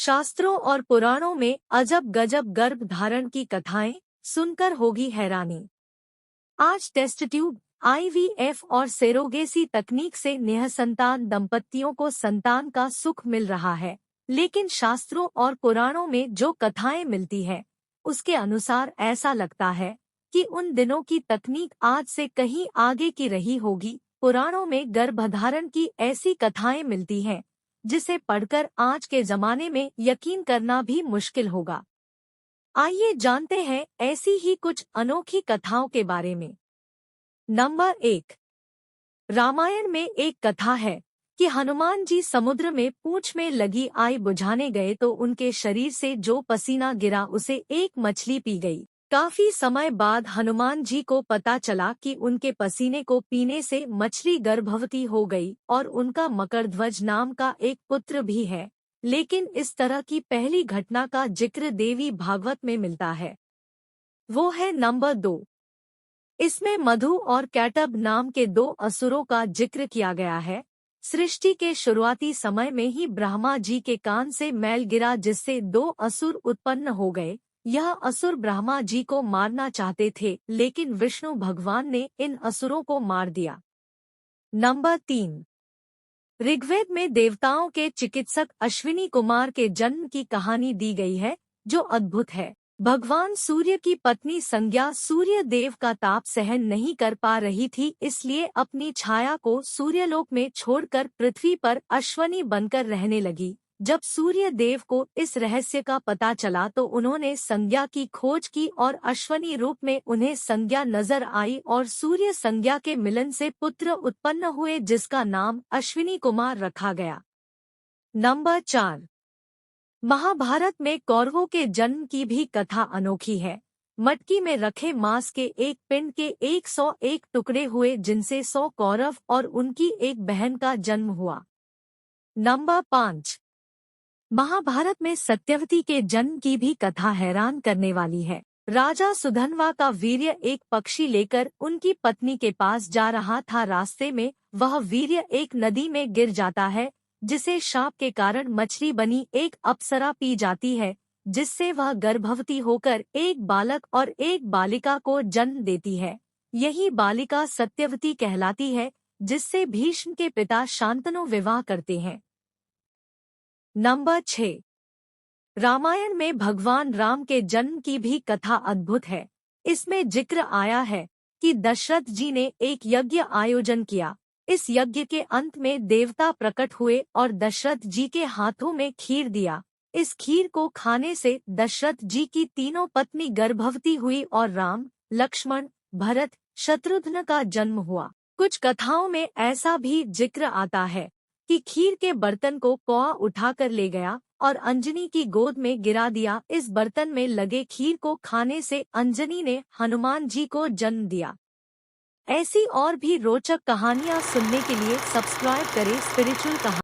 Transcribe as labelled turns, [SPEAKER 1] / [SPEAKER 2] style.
[SPEAKER 1] शास्त्रों और पुराणों में अजब गजब गर्भ धारण की कथाएं सुनकर होगी हैरानी। आज टेस्ट ट्यूब, आईवीएफ और सेरोगेसी तकनीक से निःसंतान दंपतियों को संतान का सुख मिल रहा है, लेकिन शास्त्रों और पुराणों में जो कथाएं मिलती है उसके अनुसार ऐसा लगता है कि उन दिनों की तकनीक आज से कहीं आगे की रही होगी। पुराणों में गर्भधारण की ऐसी कथाएं मिलती हैं जिसे पढ़कर आज के जमाने में यकीन करना भी मुश्किल होगा। आइए जानते हैं ऐसी ही कुछ अनोखी कथाओं के बारे में। नंबर 1। रामायण में एक कथा है कि हनुमान जी समुद्र में पूंछ में लगी आग बुझाने गए तो उनके शरीर से जो पसीना गिरा उसे एक मछली पी गई। काफी समय बाद हनुमान जी को पता चला कि उनके पसीने को पीने से मछली गर्भवती हो गई और उनका मकरध्वज नाम का एक पुत्र भी है। लेकिन इस तरह की पहली घटना का जिक्र देवी भागवत में मिलता है। वो है नंबर 2। इसमें मधु और कैटब नाम के 2 असुरों का जिक्र किया गया है। सृष्टि के शुरुआती समय में ही ब्रह्मा जी के कान से मैल गिरा जिससे 2 असुर उत्पन्न हो गए। यह असुर ब्रह्मा जी को मारना चाहते थे, लेकिन विष्णु भगवान ने इन असुरों को मार दिया। नंबर 3। ऋग्वेद में देवताओं के चिकित्सक अश्विनी कुमार के जन्म की कहानी दी गई है, जो अद्भुत है। भगवान सूर्य की पत्नी संज्ञा सूर्य देव का ताप सहन नहीं कर पा रही थी, इसलिए अपनी छाया को सूर्यलोक में छोड़कर पृथ्वी पर अश्विनी बनकर रहने लगी। जब सूर्य देव को इस रहस्य का पता चला तो उन्होंने संज्ञा की खोज की और अश्विनी रूप में उन्हें संज्ञा नजर आई और सूर्य संज्ञा के मिलन से पुत्र उत्पन्न हुए जिसका नाम अश्विनी कुमार रखा गया। नंबर 4। महाभारत में कौरवों के जन्म की भी कथा अनोखी है। मटकी में रखे मांस के एक पिंड के 101 टुकड़े हुए जिनसे 100 कौरव और उनकी एक बहन का जन्म हुआ। नंबर 5। महाभारत में सत्यवती के जन्म की भी कथा हैरान करने वाली है। राजा सुधन्वा का वीर्य एक पक्षी लेकर उनकी पत्नी के पास जा रहा था। रास्ते में वह वीर्य एक नदी में गिर जाता है, जिसे शाप के कारण मछली बनी एक अप्सरा पी जाती है, जिससे वह गर्भवती होकर एक बालक और एक बालिका को जन्म देती है। यही बालिका सत्यवती कहलाती है, जिससे भीष्म के पिता शांतनु विवाह करते हैं। नंबर 6। रामायण में भगवान राम के जन्म की भी कथा अद्भुत है। इसमें जिक्र आया है कि दशरथ जी ने एक यज्ञ आयोजन किया। इस यज्ञ के अंत में देवता प्रकट हुए और दशरथ जी के हाथों में खीर दिया। इस खीर को खाने से दशरथ जी की तीनों पत्नी गर्भवती हुई और राम, लक्ष्मण, भरत, शत्रुघ्न का जन्म हुआ। कुछ कथाओं में ऐसा भी जिक्र आता है कि खीर के बर्तन को कौआ उठाकर ले गया और अंजनी की गोद में गिरा दिया। इस बर्तन में लगे खीर को खाने से अंजनी ने हनुमान जी को जन्म दिया। ऐसी और भी रोचक कहानियां सुनने के लिए सब्सक्राइब करें स्पिरिचुअल कहानी।